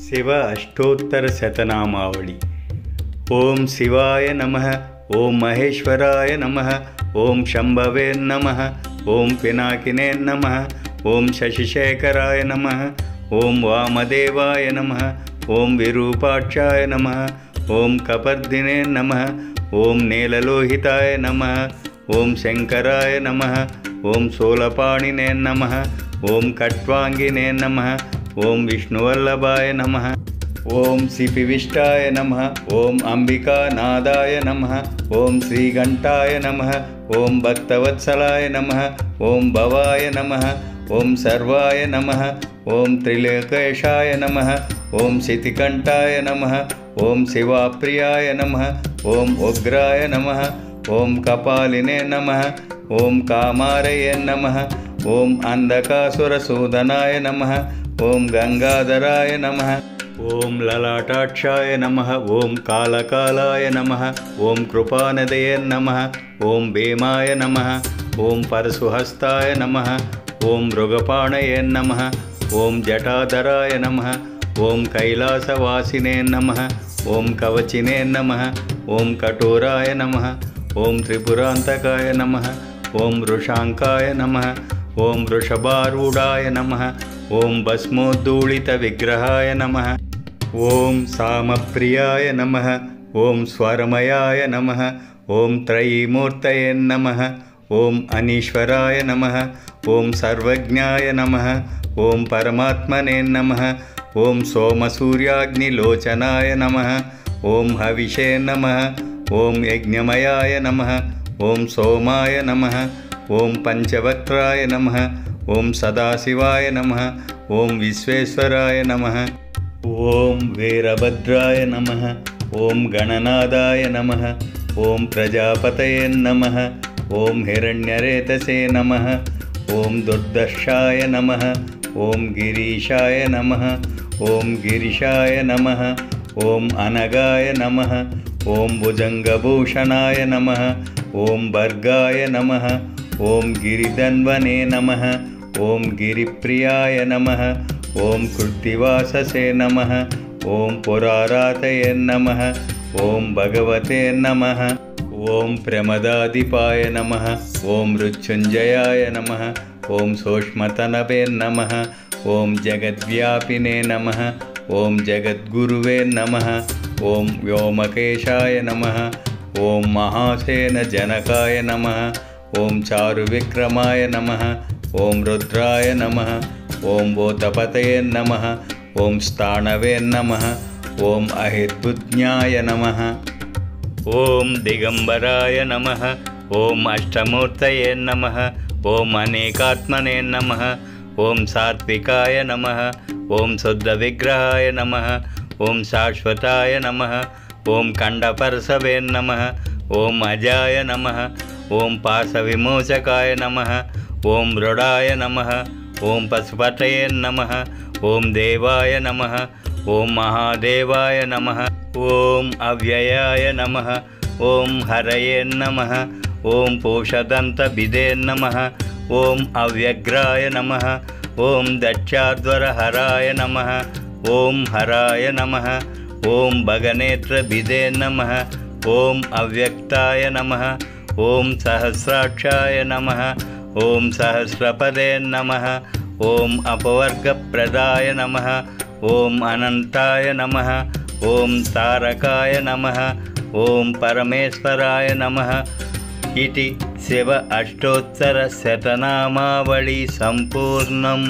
शिव अष्टोत्तरशतनामावळि। ओं शिवाय नमः, ओं महेश्वराय नमः, ओं शंभवे नमः, ओं पिनाकिने नमः, ओं शशिशेखराय नमः, ओं वामदेवाय नमः, ओं विरूपाक्षाय नमः, ओं कपर्दिने नमः, ओं नीललोहिताय नमः, ओं शंकराय नमः, ओं शूलपाणिने नमः, ओं खट्वांगिने नमः, ओं विष्णुवल्लभाय नमः, ओं सिपिविष्टाय नमः, ओं अंबिकानादाय नमः, ओं श्रीघंटाय नमः, ओं भक्तवत्सलाय नमः, ओं भवाय नमः, ओं सर्वाय नमः, ओं त्रिलोकेशाय नमः, ओं शितिकंठाय नमः, ओं शिवाप्रियाय नमः, ओं उग्राय नमः, ओं कपालिने नमः, ओं कामारये नमः, ओं अंधकासुरसूदनाय नमः, ओं गंगाधराय नमः, ओं ललाटाक्षाय नमः, ओं कालकालाय नमः, ओं कृपानिधये नमः, ओं भीमाय नमः, ओं परशुहस्ताय नमः, ओं मृगपाणये नमः, ओं जटाधराय नमः, ओं कैलासवासिने नमः, ओं कवचिने नमः, ओं कठोराय नमः, ओं त्रिपुरांतकाय नमः, ओं वृषांकाय नमः, ओं वृषभारूढ़ाय नमः, ओं भस्मोद्धूलितविग्रहाय नमः, ओं सामप्रियाय नमः, ओं स्वरमयाय नमः, ओं त्रयीमूर्तये नमः, ओं अनीश्वराय नमः, ओं सर्वज्ञाय नमः, ओं परमात्मने नमः, ओं सोमसूर्याग्निलोचनाय नमः, ओं हविषे नमः, ओं यज्ञमयाय नमः, ओं सोमाय नमः, ओं पंचवक्त्राय नमः, ओं सदाशिवाय नमः, ओं विश्वेश्वराय नमः, ओं वीरभद्राय नमः, ओं गणनादाय नमः, ओं प्रजापतये नमः, ओं हिरण्यरेतसे नमः, ओं दुर्दर्शाय नमः, ओं गिरीशाय नमः, ओं गिरिशाय नमः, ओं अनगाय नमः, ओं भुजंगभूषणाय नमः, ओं भर्गाय नमः, ओं गिरिधन्वने नमः, ओं गिरिप्रियाय नमः, ओं कृत्तिवाससे नमः, ओं पुरारातये नमः, ओं भगवते नमः, ओं प्रमदाधिपाय नमः, ओं मृत्युंजयाय नमः, ओं सूक्ष्मतनवे नमः, ओं जगद्व्यापिने नमः, ओं जगद्गुरुवे नमः, ओं व्योमकेशाय नमः, ओं महासेनजनकाय नमः, ओं चारुविक्रमाय नमः, ओं रुद्राय नमः, ओं भूतपतये नमः, ओं स्थाणवे नमः, ओं अहिर्बुज्ञाय नमः, ओं दिगंबराय नमः, ओं अष्टमूर्तये नमः, ओं अनेकात्मने नमः, ओं सात्विकाय नमः, ओं शुद्धविग्रहाय नमः, ओं शाश्वताय नमः, ओं खंडपरशवे नमः, ओं अजाय नमः, ओं पाशविमोचकाय नमः, ओं मृडाय नमः, ओं पशुपतये नमः, ओं देवाय नमः, ओं महादेवाय नमः, ओं अव्ययाय नमः, ओं हरये नमः, ओं पोषदन्तभिदे नमः, ओं अव्यग्राय नमः, ओं दक्षाध्वरहराय नमः, ओं हराय नमः, ओं भगनेत्रभिदे नमः, ओं अव्यक्ताय नमः, ओं सहस्राक्षाय नमः, ओं सहस्रपदे नमः, ओं अपवर्गप्रदाय नमः, ओं अनंताय नमः, ओं तारकाय नमः, ओं परमेश्वराय नमः इति शिव अष्टोत्तर शतनामावळि संपूर्णम्।